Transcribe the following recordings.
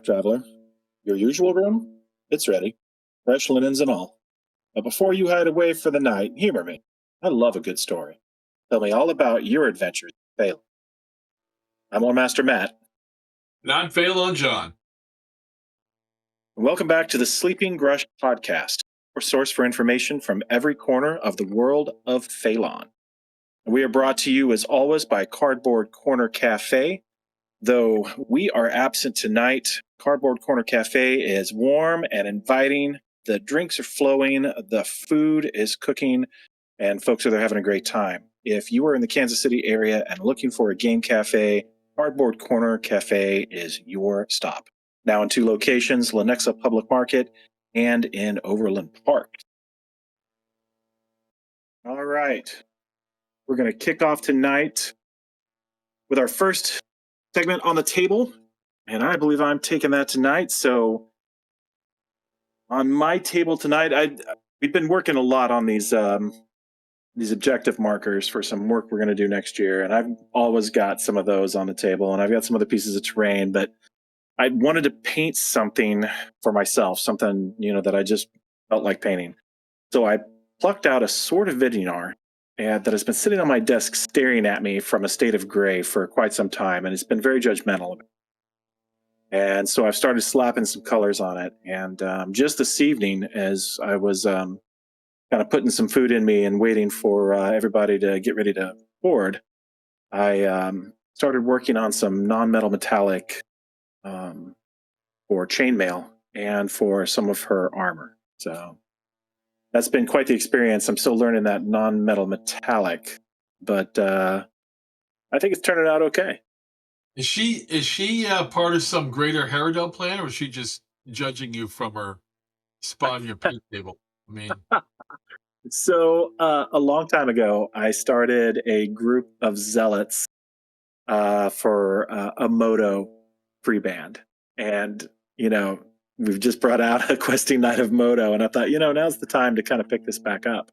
back, traveler. Your usual room? It's ready, fresh linens and all. But before you hide away for the night, humor me. I love a good story. Tell me all about your adventures in Phelan. I'm War Master Matt, Not fail on John. and welcome back to the Sleeping Grush podcast, our source for information from every corner of the world of Phelan. We are brought to you, as always, by Cardboard Corner Cafe. Though we are absent tonight, Cardboard Corner Cafe is warm and inviting. The drinks are flowing, the food is cooking, and folks are there having a great time. If you are in the Kansas City area and looking for a game cafe, Cardboard Corner Cafe is your stop. Now in 2 locations, Lenexa Public Market and in Overland Park. All right. We're going to kick off tonight with our first segment on the table, and I believe I'm taking that tonight. So on my table tonight, we've been working a lot on these objective markers for some work we're going to do next year, and I've always got some of those on the table, and I've got some other pieces of terrain, but I wanted to paint something for myself, something that I just felt like painting. So I plucked out a Sword of Vidinar that has been sitting on my desk staring at me from a state of gray for quite some time, and it's been very judgmental. And so I've started slapping some colors on it. And just this evening, as I was kind of putting some food in me and waiting for everybody to get ready to board, I started working on some non-metal metallic for chainmail and for some of her armor. So that's been quite the experience. I'm still learning that non-metal metallic, but I think it's turning out okay. Is she part of some greater Haradel plan, or is she just judging you from her spot on your paint table? I mean, So a long time ago, I started a group of zealots for a Moto free band, and we've just brought out a questing night of Moto, and I thought now's the time to kind of pick this back up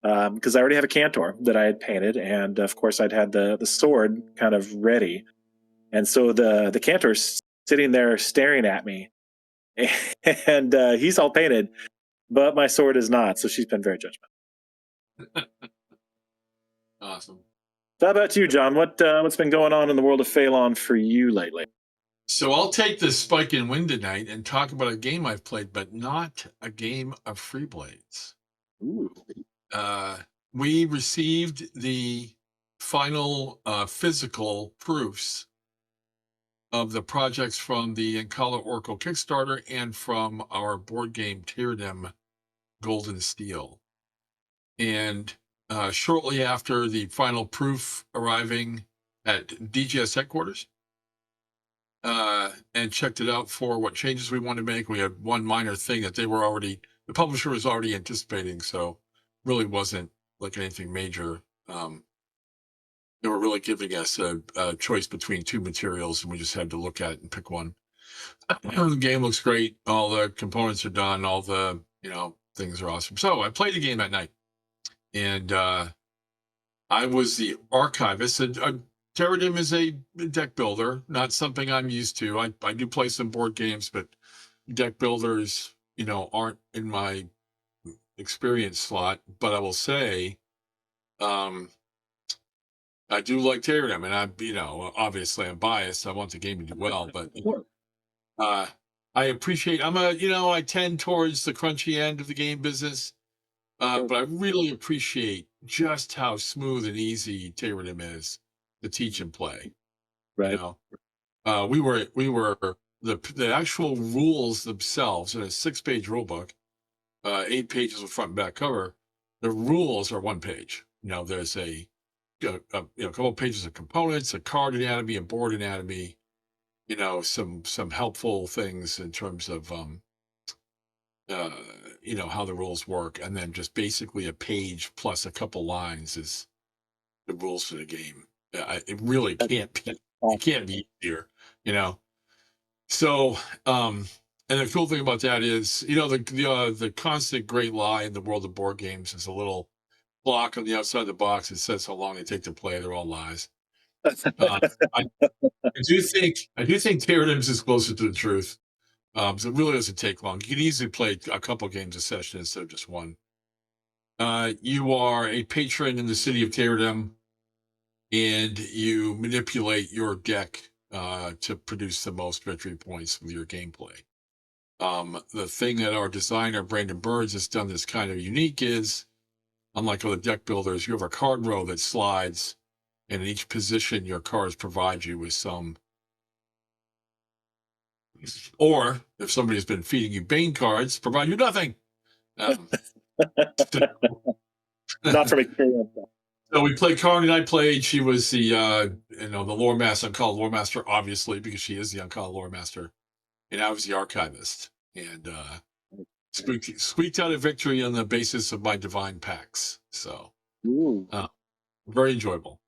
because I already have a Cantor that I had painted, and of course I'd had the sword kind of ready, and so the Cantor's sitting there staring at me, and he's all painted, but my sword is not. So she's been very judgmental. awesome. How about you, John? What's been going on in the world of Phelan for you lately? So I'll take the spike in wind tonight and talk about a game I've played, but not a game of Freeblades. Ooh. We received the final physical proofs of the projects from the Ankala Oracle Kickstarter and from our board game Tyrannim Golden Steel. And shortly after the final proof arriving at DGS headquarters, and checked it out for what changes we wanted to make, we had one minor thing that the publisher was already anticipating, so really wasn't like anything major. They were really giving us a choice between 2 materials, and we just had to look at it and pick one. The game looks great. All the components are done. All the things are awesome. So I played the game that night, and I was the archivist. Tyrannim is a deck builder, not something I'm used to. I do play some board games, but deck builders, aren't in my experience slot. But I will say, I do like Tyrannim, and obviously I'm biased. I want the game to do well, but I appreciate. I tend towards the crunchy end of the game business, but I really appreciate just how smooth and easy Tyrannim is to teach and play. Right. We were the actual rules themselves in a 6-page rule book, 8 pages with front and back cover. The rules are 1 page. There's a couple of pages of components, a card anatomy, and board anatomy. Some helpful things in terms of how the rules work, and then just basically a page plus a couple lines is the rules for the game. It really can't be easier, So, and the cool thing about that is, the constant great lie in the world of board games is a little block on the outside of the box that says how long they take to play. They're all lies. I, I do think Tyrannims is closer to the truth. So it really doesn't take long. You can easily play a couple games a session instead of just one. You are a patron in the city of Tyrannim, and you manipulate your deck to produce the most victory points with your gameplay. The thing that our designer Brandon Burns has done that's kind of unique is, unlike other deck builders, you have a card row that slides, and in each position, your cards provide you with some. Or if somebody has been feeding you Bane cards, provide you nothing. Not from experience. So we played Carney. I played. She was the the lore master. I'm called lore master, obviously, because she is the uncalled lore master, and I was the archivist. And squeaked out a victory on the basis of my divine packs. So very enjoyable.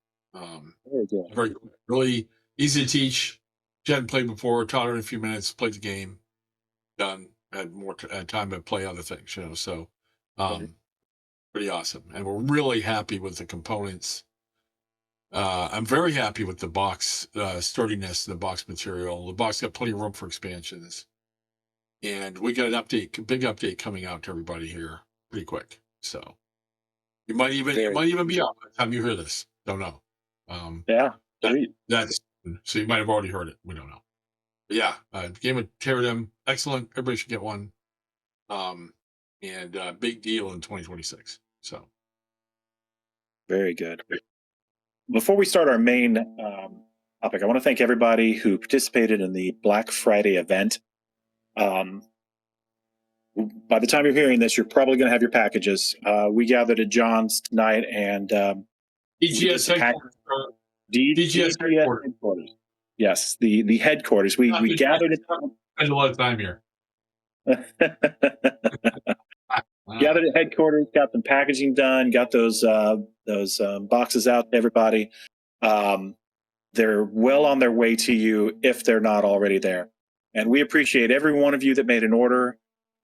Very really easy to teach. She hadn't played before. Taught her in a few minutes. Played the game. Done. Had more time to play other things. So pretty awesome. And we're really happy with the components. I'm very happy with the box sturdiness, the box material. The box got plenty of room for expansions. And we got an update, big update coming out to everybody here pretty quick. So it might even be out by the time you hear this. Don't know. That's so you might have already heard it. We don't know. But yeah, game of Tyrannim, excellent. Everybody should get one. And big deal in 2026. So very good. Before we start our main topic, I want to thank everybody who participated in the Black Friday event. By the time you're hearing this, you're probably going to have your packages. We gathered at John's tonight, and DGS headquarters. DGS headquarters. Yes, the headquarters. We gathered at. Spend a lot of time here. Gathered at headquarters, got the packaging done, got those boxes out to everybody. They're well on their way to you if they're not already there. And we appreciate every one of you that made an order.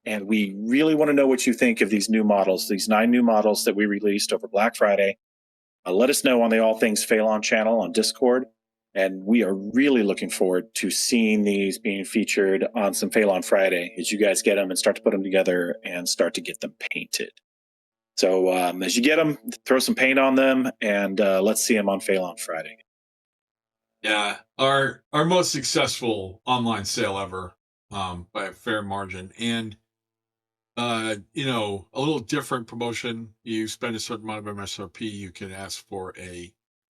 And we really want to know what you think of these new models, these 9 new models that we released over Black Friday. Let us know on the All Things Phelan channel on Discord. And we are really looking forward to seeing these being featured on some Phelan Friday as you guys get them and start to put them together and start to get them painted. So as you get them, throw some paint on them, and let's see them on Phelan Friday. Yeah, our most successful online sale ever by a fair margin. And, a little different promotion. You spend a certain amount of MSRP, you can ask for a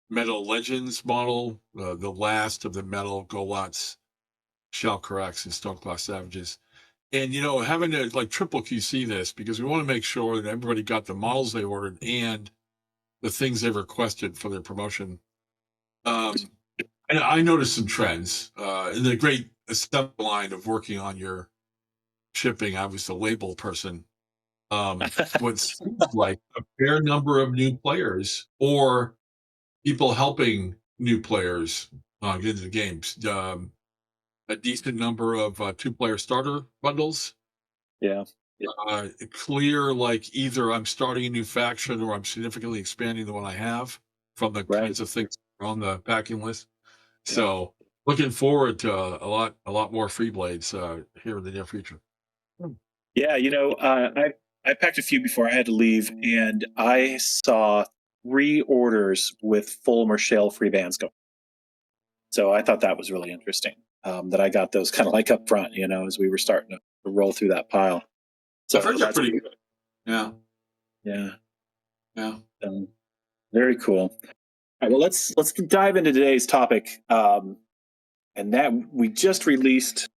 Metal Legends model, the last of the Metal Golots, Shalcarax, and Stoneclaw Savages. And, having to triple QC this because we want to make sure that everybody got the models they ordered and the things they requested for their promotion. And I noticed some trends in the great assembly line of working on your shipping. I was the label person. What seems like a fair number of new players or people helping new players get into the games. A decent number of 2-player starter bundles. Yeah. Clear, either I'm starting a new faction or I'm significantly expanding the one I have from the kinds of things on the packing list. Yeah. So looking forward to a lot more free blades here in the near future. Yeah, I packed a few before I had to leave, and I saw 3 orders with full Marshall free bands going. So I thought that was really interesting. That I got those kind of up front, as we were starting to roll through that pile. So I've heard that's pretty good. Yeah. Very cool. All right, well, let's dive into today's topic, and that we just released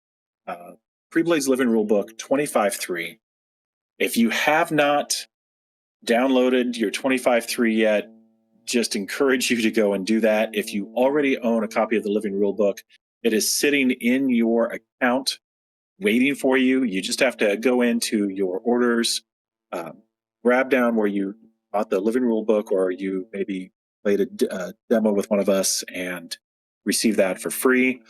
Pre-Blades Living Rulebook 25.3. If you have not downloaded your 25.3 yet, just encourage you to go and do that. If you already own a copy of the Living Rulebook, it is sitting in your account waiting for you. You just have to go into your orders, grab down where you bought the Living Rulebook, or you maybe played a demo with one of us and receive that for free,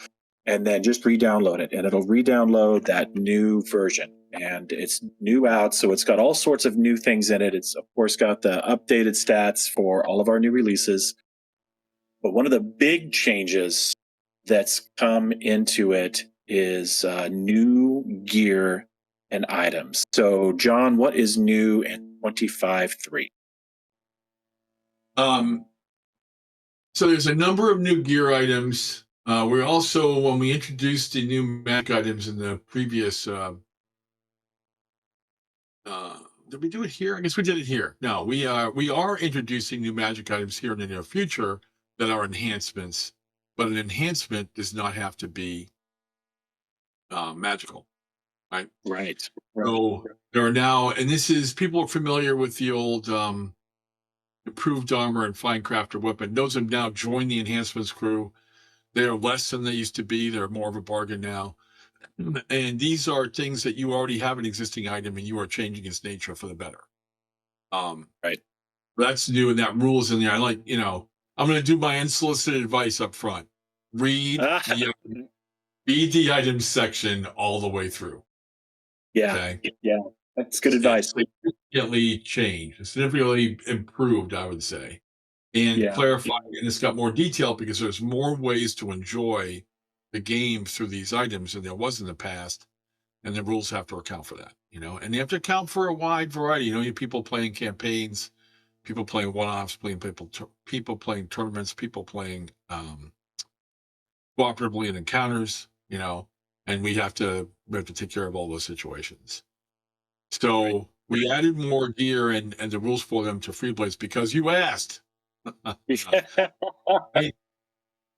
and then just re-download it, and it'll re-download that new version. And it's new out, so it's got all sorts of new things in it. It's, of course, got the updated stats for all of our new releases. But one of the big changes that's come into it is new gear and items. So, John, what is new in 25.3? So there's a number of new gear items. We also, when we introduced the new magic items in the previous, did we do it here? I guess we did it here. No, we are introducing new magic items here in the near future that are enhancements, but an enhancement does not have to be magical, right? Right. So there are now, and this is people are familiar with the old improved armor and fine crafted weapon. Those have now joined the enhancements crew. They are less than they used to be. They're more of a bargain now. And these are things that you already have an existing item and you are changing its nature for the better. Right. That's new, and that rules in there. I like, I'm going to do my unsolicited advice up front. Read the read the items section all the way through. Yeah. Okay. Yeah. That's good advice. It's significantly changed, significantly improved, I would say, and Yeah. clarified, and it's got more detail because there's more ways to enjoy the game through these items than there was in the past, and the rules have to account for that, and you have to account for a wide variety. You have people playing campaigns, people playing one-offs, people playing tournaments, people playing cooperatively in encounters, and we have to take care of all those situations. So we added more gear and the rules for them to free blades because you asked. Right?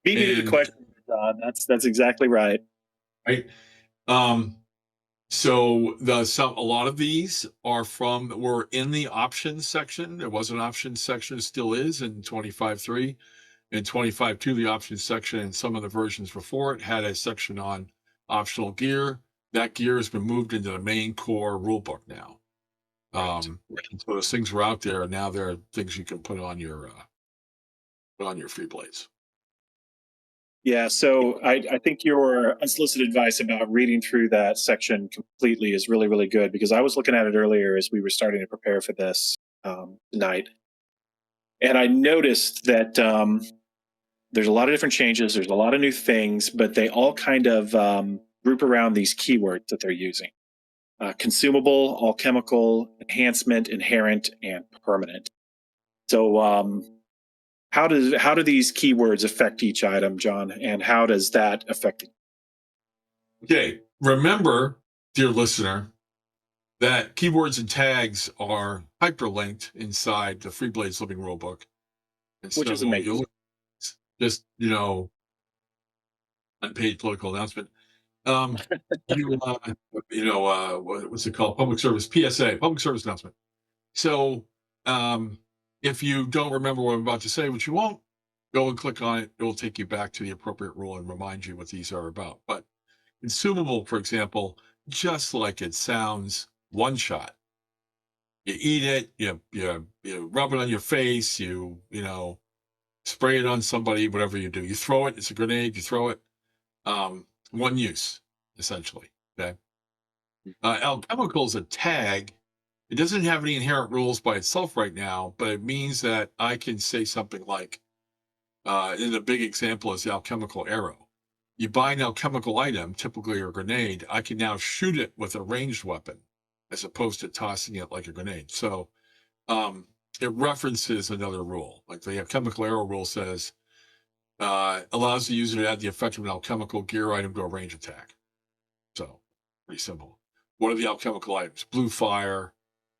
Beat me to the question, John. That's exactly right. Right. Um, so a lot of these were in the options section. There was an options section, it still is in 25.3. In 25.2, the options section and some of the versions before it had a section on optional gear. That gear has been moved into the main core rulebook now. So those things were out there, and now there are things you can put on your free blades. Yeah, so I think your unsolicited advice about reading through that section completely is really, really good because I was looking at it earlier as we were starting to prepare for this tonight. And I noticed that there's a lot of different changes, there's a lot of new things, but they all kind of group around these keywords that they're using. Consumable, alchemical, enhancement, inherent, and permanent. So how do these keywords affect each item, John, and how does that affect it? Okay, remember, dear listener, that keywords and tags are hyperlinked inside the Free Blades Living Rulebook. And Which is amazing. Just, unpaid political announcement. What's it called? Public service, PSA, public service announcement. So if you don't remember what I'm about to say, which you won't, go and click on it. It will take you back to the appropriate rule and remind you what these are about. But consumable, for example, just like it sounds, one shot. You eat it, you rub it on your face, you spray it on somebody, whatever you do. You throw it, it's a grenade, you throw it. One use, essentially. Okay. Alchemical is a tag. It doesn't have any inherent rules by itself right now, but it means that I can say something like, and the big example is the alchemical arrow. You buy an alchemical item, typically a grenade, I can now shoot it with a ranged weapon as opposed to tossing it like a grenade. So it references another rule. Like the alchemical arrow rule says, allows the user to add the effect of an alchemical gear item to a range attack. So pretty simple. What are the alchemical items? Blue fire,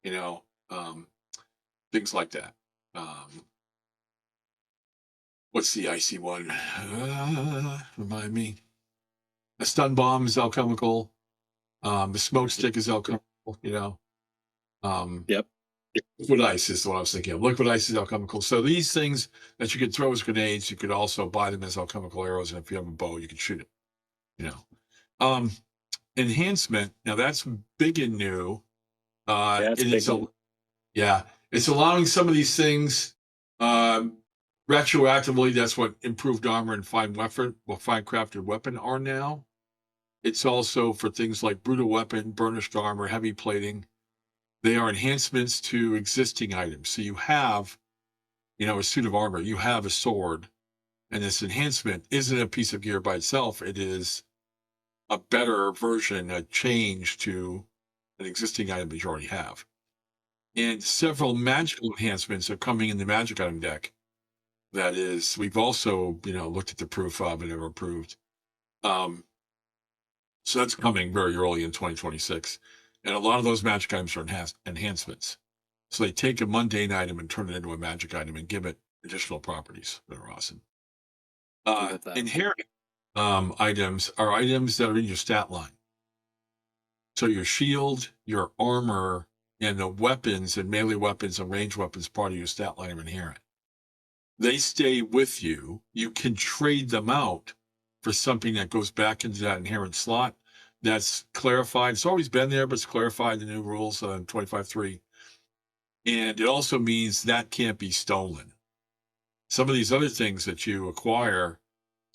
things like that. What's the icy one? Remind me. A stun bomb is alchemical. The smoke stick is alchemical, Yep. Liquid ice is what I was thinking of. Liquid ice is alchemical. So these things that you could throw as grenades, you could also buy them as alchemical arrows. And if you have a bow, you can shoot it. Enhancement. Now that's big and new. It's allowing some of these things retroactively. That's what improved armor and fine crafted weapon are now. It's also for things like brutal weapon, burnished armor, heavy plating. They are enhancements to existing items. So you have, a suit of armor, you have a sword, And this enhancement isn't a piece of gear by itself. It is a better version, a change to an existing item that you already have. And several magical enhancements are coming in the magic item deck. That is, we've also, looked at the proof of and have approved. So that's coming very early in 2026. And a lot of those magic items are enhancements. So they take a mundane item and turn it into a magic item and give it additional properties that are awesome. Inherent items are items that are in your stat line. So your shield, your armor, and the weapons and melee weapons and range weapons part of your stat line are inherent. They stay with you. You can trade them out for something that goes back into that inherent slot. That's clarified. It's always been there, but it's clarified in the new rules on 25.3. And it also means that can't be stolen. Some of these other things that you acquire,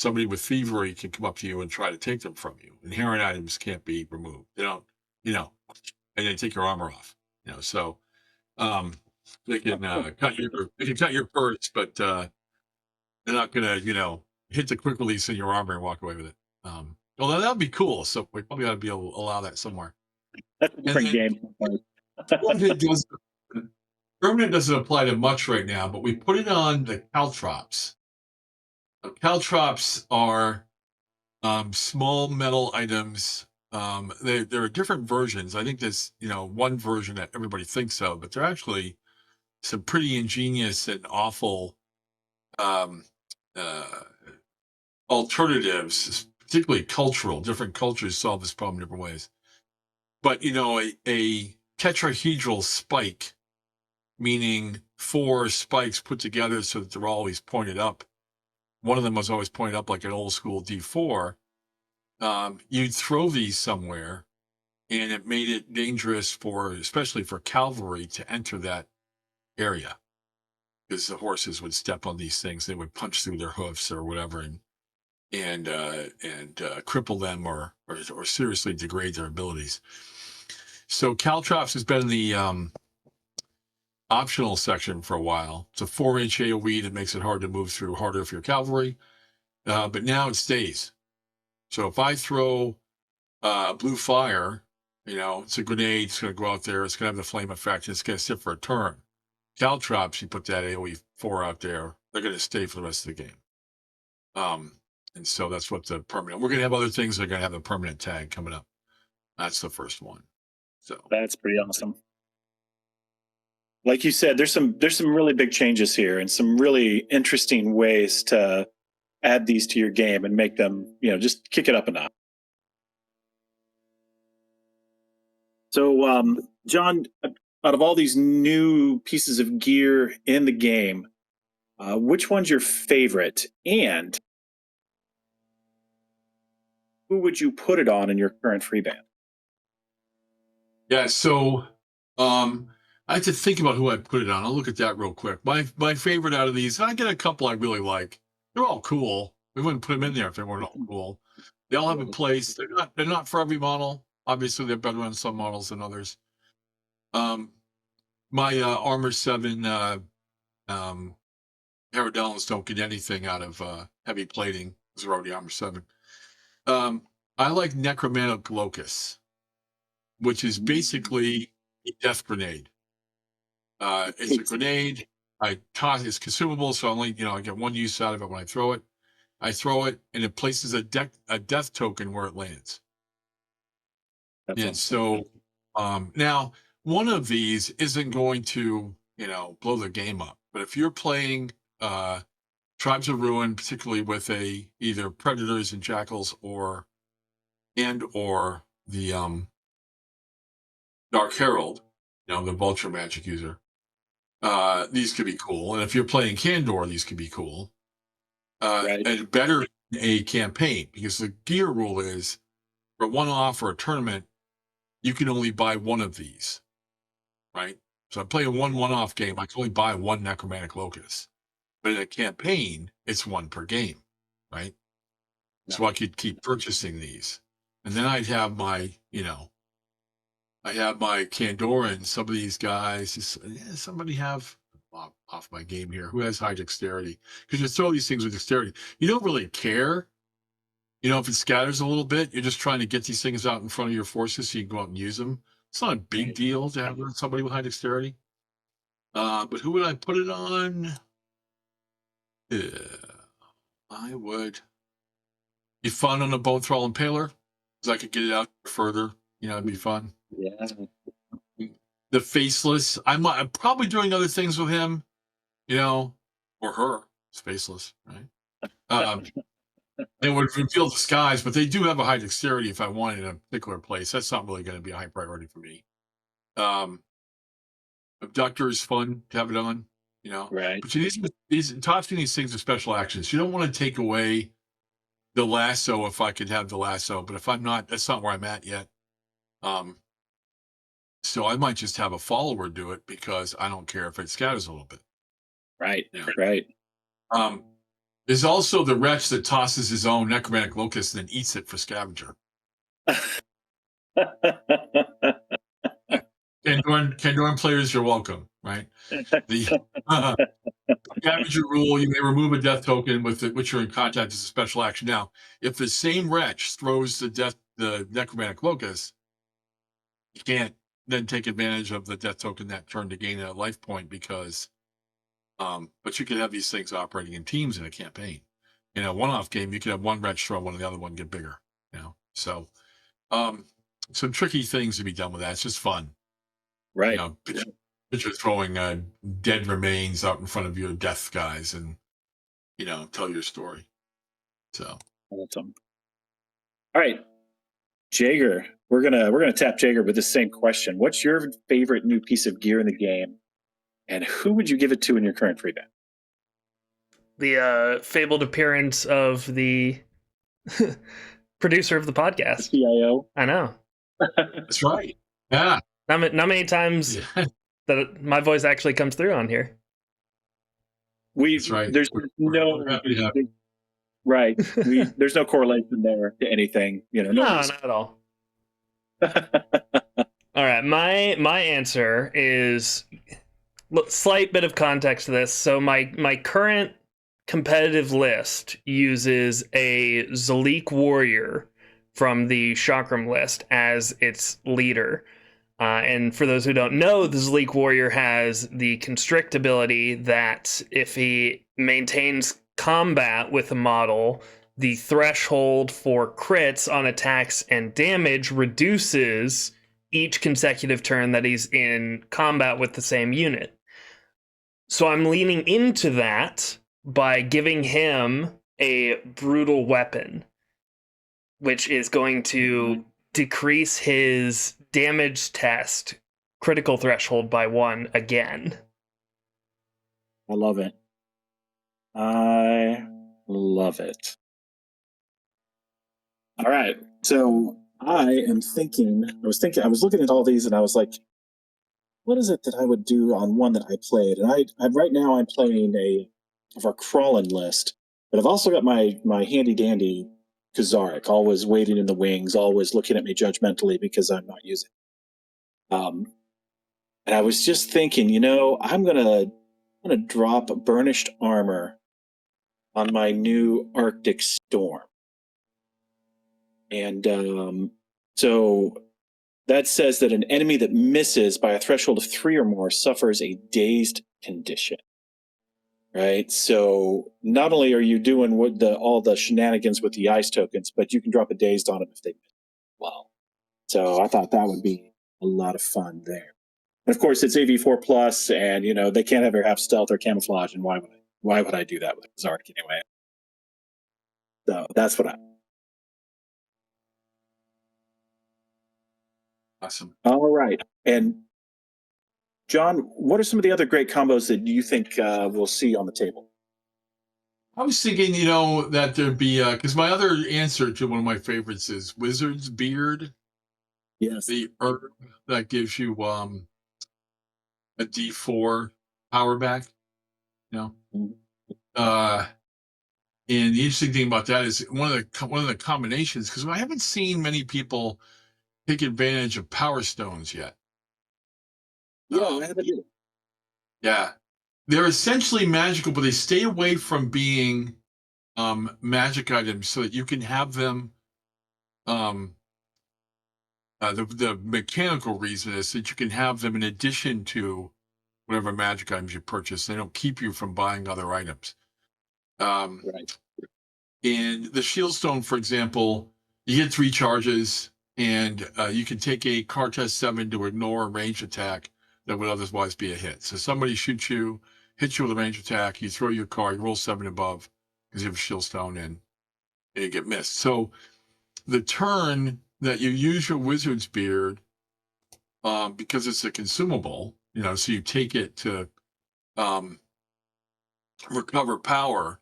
somebody with thievery can come up to you and try to take them from you. Inherent items can't be removed. They don't, and they take your armor off. So they can cut your purse, but they're not gonna, hit the quick release in your armor and walk away with it. Although that would be cool. So we probably ought to be able to allow that somewhere. That's a different game. Permanent doesn't apply to much right now, but we put it on the caltrops. Caltrops are small metal items. There are different versions. I think there's one version that everybody thinks of, but they're actually some pretty ingenious and awful alternatives, particularly cultural. Different cultures solve this problem in different ways. But a tetrahedral spike, meaning 4 spikes put together so that they're always pointed up. One of them was always pointed up like an old school D4. You'd throw these somewhere, and it made it dangerous especially for cavalry to enter that area, because the horses would step on these things. They would punch through their hoofs or whatever, and cripple them or seriously degrade their abilities. So caltrops has been in the optional section for a while. It's a 4-inch AoE that makes it hard to move through, harder for your cavalry. But now it stays. So if I throw blue fire, it's a grenade. It's going to go out there. It's going to have the flame effect. It's going to sit for a turn. Caltrops, you put that AoE 4 out there, they're going to stay for the rest of the game. And so that's what the permanent. We're going to have other things that are going to have a permanent tag coming up. That's the first one. So that's pretty awesome. Like you said, there's some really big changes here and some really interesting ways to add these to your game and make them, just kick it up a notch. So, Jon, out of all these new pieces of gear in the game, which one's your favorite, and who would you put it on in your current free band? Yeah, so I have to think about who I put it on. I'll look at that real quick. My favorite out of these, I get a couple I really like. They're all cool. We wouldn't put them in there if they weren't all cool. They all have a place. They're not for every model. Obviously, they're better on some models than others. My Armor 7 Paradellans don't get anything out of heavy plating because they're already Armor 7. I like Necromantic Locus, which is basically a death grenade. It's a grenade. It's consumable, so only I get one use out of it when I throw it. I throw it, and it places a death token where it lands. So now one of these isn't going to blow the game up, but if you're playing Tribes of Ruin, particularly with either Predators and Jackals or the Dark Herald, the Vulture magic user, these could be cool. And if you're playing Kandor, these could be cool. Right. And better in a campaign, because the gear rule is for a one-off or a tournament, you can only buy one of these, right? So I play a one-off game, I can only buy one Necromantic Locus. But in a campaign, it's one per game, right? So I could keep purchasing these. And then I'd have my, I have my Kandoran, some of these guys, somebody have off my game here. Who has high dexterity? Because you throw these things with dexterity. You don't really care. If it scatters a little bit, you're just trying to get these things out in front of your forces so you can go out and use them. It's not a big deal to have somebody with high dexterity. But who would I put it on? I would be fun on a bone thrall impaler because I could get it out further. It'd be fun. Yeah. The faceless. I'm probably doing other things with him, or her. It's faceless, right? It would reveal disguise, but they do have a high dexterity if I want it in a particular place. That's not really going to be a high priority for me. Abductor is fun to have it on, Right. But these tossing these things are special actions. You don't want to take away the lasso if I could have the lasso, but if I'm not, that's not where I'm at yet. So I might just have a follower do it because I don't care if it scatters a little bit. Right. Yeah. Right. There's also the wretch that tosses his own necromantic locust and then eats it for scavenger. Kandorn players, you're welcome, right? The scavenger rule, you may remove a death token with which you're in contact as a special action. Now, if the same wretch throws the necromantic locust, you can't then take advantage of the death token that turn to gain a life point because but you could have these things operating in teams in a campaign. In a one-off game, you could have one wretch throw one and the other one get bigger. So some tricky things to be done with that. It's just fun. Right. Picture throwing dead remains out in front of your death guys and tell your story. So Awesome. All right, Jaeger. We're gonna tap Jaeger with the same question. What's your favorite new piece of gear in the game, and who would you give it to in your current free bet? The fabled appearance of the producer of the podcast. CIO. I know. That's right. Yeah. Not many times that my voice actually comes through on here. That's right. There's right. There's no correlation there to anything. No, not at all. All right, my answer is slight bit of context to this. So my current competitive list uses a Zalik warrior from the Chakram list as its leader. And for those who don't know, the Zalik warrior has the constrict ability that if he maintains combat with a model, the threshold for crits on attacks and damage reduces each consecutive turn that he's in combat with the same unit. So I'm leaning into that by giving him a brutal weapon, which is going to decrease his damage test critical threshold by 1 again. I love it. I love it. All right. So I was looking at all these and I was like, what is it that I would do on one that I played? And I right now I'm playing of our crawling list, but I've also got my handy dandy Kazaric, always waiting in the wings, always looking at me judgmentally because I'm not using it. And I was just thinking, I'm gonna drop burnished armor on my new Arctic Storm. And so that says that an enemy that misses by a threshold of 3 or more suffers a dazed condition. Right? So not only are you doing all the shenanigans with the ice tokens, but you can drop a dazed on them if they miss. Well, so I thought that would be a lot of fun there. And of course, it's AV4 plus, and they can't ever have stealth or camouflage. And why would I do that with Zark anyway? So that's what I. Awesome. All right, and John, what are some of the other great combos that you think we'll see on the table? I was thinking, that there'd be because my other answer to one of my favorites is Wizard's Beard. Yes. The herb that gives you a D4 power back. And the interesting thing about that is one of the combinations, because I haven't seen many people take advantage of Power Stones yet. Yeah, I haven't either. Yeah. they're essentially magical, but they stay away from being magic items so that you can have them. The mechanical reason is that you can have them in addition to whatever magic items you purchase. They don't keep you from buying other items. Right. In the Shield Stone, for example, you get 3 charges, and you can take a car test 7 to ignore a range attack that would otherwise be a hit. So somebody shoots you, hits you with a range attack, you throw your car, you roll 7 above because you have a Shield Stone, and you get missed. So the turn that you use your Wizard's Beard, because it's a consumable, so you take it to recover power,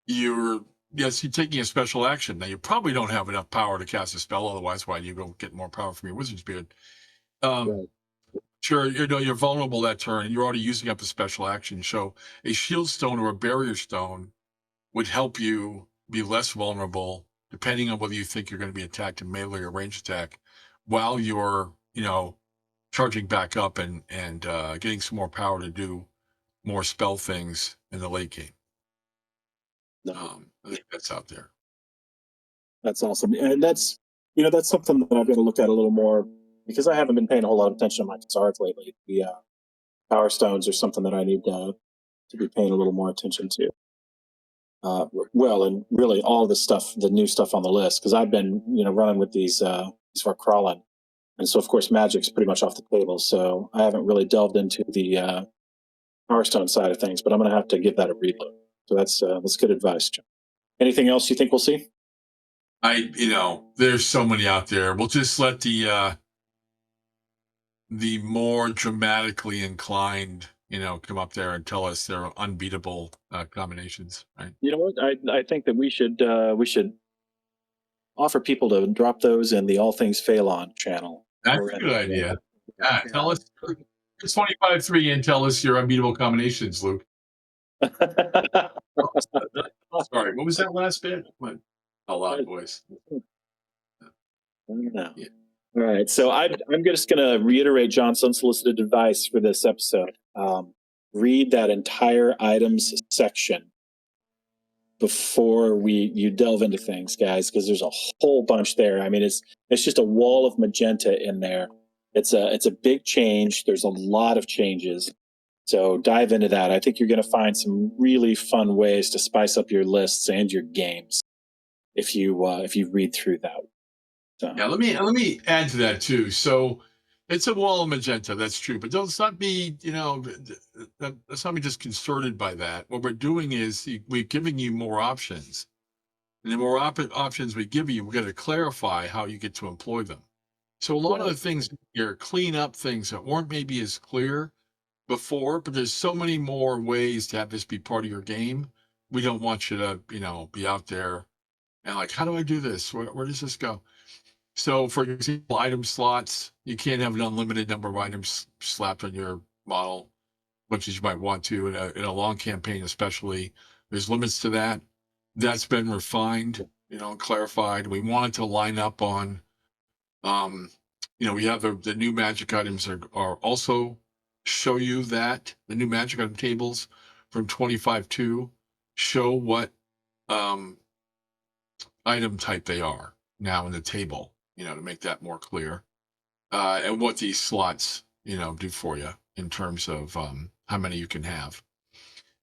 you're taking a special action. Now, you probably don't have enough power to cast a spell, otherwise why do you go get more power from your Wizard's Beard? Right. Sure, you're vulnerable that turn, and you're already using up a special action. So a Shield Stone or a Barrier Stone would help you be less vulnerable, depending on whether you think you're going to be attacked in melee or range attack, while you're, charging back up and getting some more power to do more spell things in the late game. No, I think that's out there. that's awesome, and that's something that I've got to look at a little more because I haven't been paying a whole lot of attention to my cards lately. The Power Stones are something that I need to be paying a little more attention to. Well, and really all the stuff, the new stuff on the list, because I've been running with these for crawling, and so of course magic's pretty much off the table. So I haven't really delved into the Power Stone side of things, but I'm going to have to give that a reload. So that's good advice, John. Anything else you think we'll see? There's so many out there. We'll just let the more dramatically inclined, come up there and tell us their unbeatable combinations, right? You know what? I think that we should offer people to drop those in the All Things Fail On channel. That's a good idea. Tell us, it's 25-3 and tell us your unbeatable combinations, Luke. Sorry, what was that last bit? What? A lot, boys. Yeah. All right, so I'm just going to reiterate John's unsolicited advice for this episode. Read that entire items section before you delve into things, guys, because there's a whole bunch there. I mean, it's just a wall of magenta in there. It's a big change. There's a lot of changes. So dive into that. I think you're going to find some really fun ways to spice up your lists and your games if you read through that. So. Yeah, let me add to that too. So it's a wall of magenta, that's true, but let's not be, let's not be disconcerted by that. What we're doing is we're giving you more options, and the more options we give you, we're going to clarify how you get to employ them. So a lot of the things here clean up things that weren't maybe as clear before, but there's so many more ways to have this be part of your game. We don't want you to, be out there and like, how do I do this? Where does this go? So, for example, item slots, you can't have an unlimited number of items slapped on your model, much as you might want to in a long campaign, especially. There's limits to that. That's been refined, clarified. We wanted to line up on, we have the new magic items are also show you that the new magic item tables from 25.2 show what item type they are now in the table, to make that more clear, and what these slots, do for you in terms of how many you can have.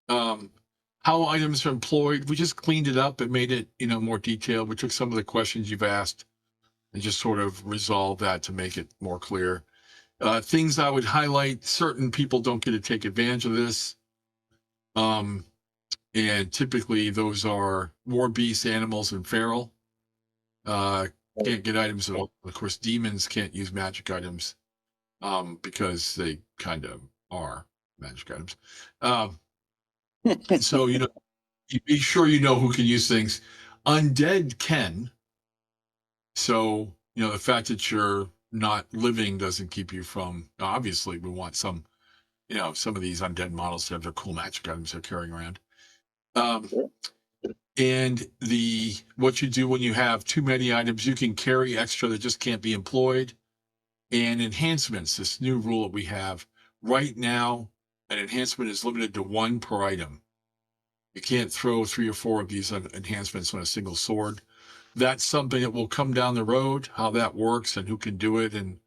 How items are employed, we just cleaned it up and made it, more detailed. We took some of the questions you've asked and just sort of resolved that to make it more clear. Things I would highlight, certain people don't get to take advantage of this. And typically those are war beasts, animals, and feral. Can't get items at all. Of course, demons can't use magic items because they kind of are magic items. So, you be sure you know who can use things. Undead can. So, the fact that you're not living doesn't keep you from, obviously, we want some of these undead models to have their cool magic items they're carrying around. And what you do when you have too many items, you can carry extra that just can't be employed. And enhancements, this new rule that we have right now, an enhancement is limited to 1 per item. You can't throw 3 or 4 of these enhancements on a single sword. That's something that will come down the road, how that works and who can do it and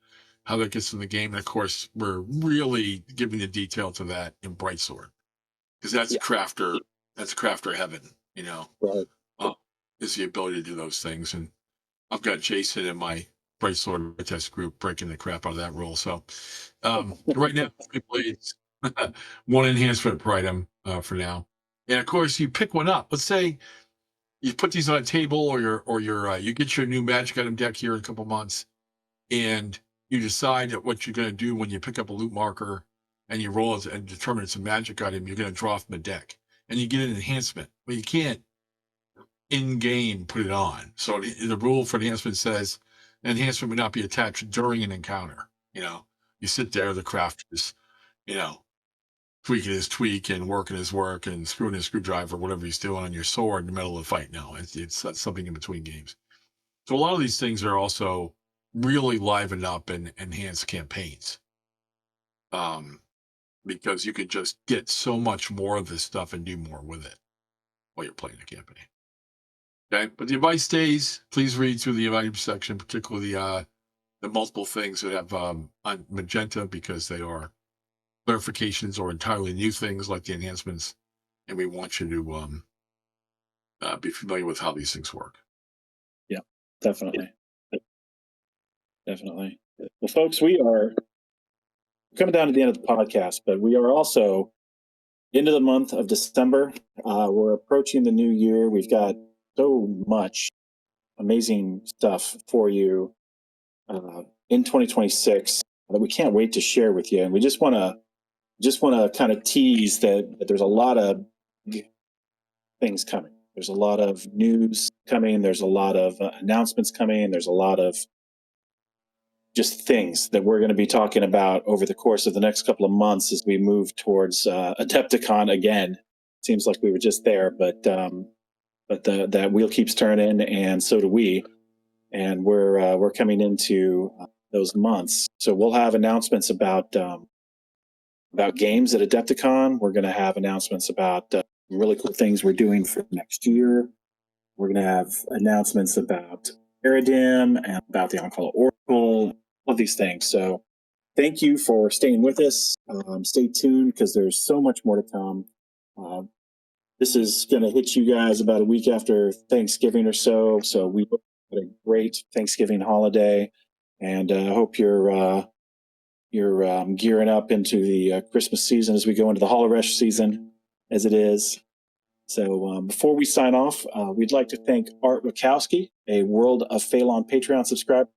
how that gets in the game. And of course, we're really giving the detail to that in Brightsword, because that's crafter heaven, you know, Right. is the ability to do those things. And I've got Jason in my Brightsword test group breaking the crap out of that rule. So right now, 3 blades, 1 enhancement per item for now. And of course, you pick one up. Let's say you put these on a table, or you get your new magic item deck here in a couple months, and you decide that what you're going to do when you pick up a loot marker and you roll it and determine it's a magic item, you're going to draw from the deck, and you get an enhancement. Well, you can't in game put it on. So the rule for enhancement says enhancement would not be attached during an encounter. You know, you sit there, the crafter is, you know, tweaking his tweak and working his work and screwing his screwdriver, whatever he's doing on your sword in the middle of the fight. No, it's something in between games. So a lot of these things are also really livened up and enhanced campaigns, because you could just get so much more of this stuff and do more with it while you're playing the campaign. Okay, but the advice stays. Please read through the advice section, particularly the multiple things that have on magenta, because they are clarifications or entirely new things like the enhancements, and we want you to be familiar with how these things work. Yeah, definitely. Definitely. Well, folks, we are coming down to the end of the podcast, but we are also into the month of December. We're approaching the new year. We've got so much amazing stuff for you in 2026 that we can't wait to share with you. And we just want to kind of tease that there's a lot of things coming. There's a lot of news coming. There's a lot of announcements coming. There's a lot of just things that we're going to be talking about over the course of the next couple of months as we move towards Adepticon again. Seems like we were just there, but that wheel keeps turning, and so do we. And we're coming into those months, so we'll have announcements about games at Adepticon. We're going to have announcements about really cool things we're doing for next year. We're going to have announcements about Eridim and about the On-Call Oracle, all of these things. So thank you for staying with us. Stay tuned, because there's so much more to come. This is going to hit you guys about a week after Thanksgiving or so. So we had a great Thanksgiving holiday, and I hope you're gearing up into the Christmas season as we go into the Holoresh season, as it is. So before we sign off, we'd like to thank Art Wachowski, a World of Phalon Patreon subscriber,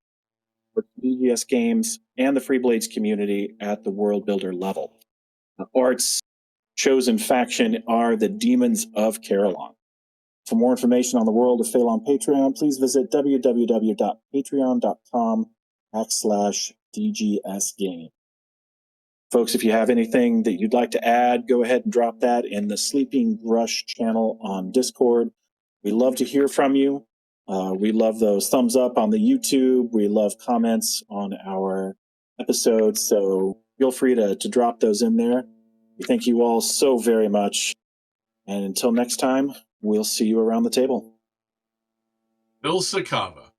for BGS games and the Free Blades community at the World Builder level. Art's chosen faction are the Demons of Carolon. For more information on the World of Phalon Patreon, please visit www.patreon.com/DGSgame. Folks, if you have anything that you'd like to add, go ahead and drop that in the Sleeping Grush channel on Discord. We love to hear from you. We love those thumbs up on the YouTube. We love comments on our episodes. So feel free to drop those in there. We thank you all so very much. And until next time, we'll see you around the table. Bill Sakava.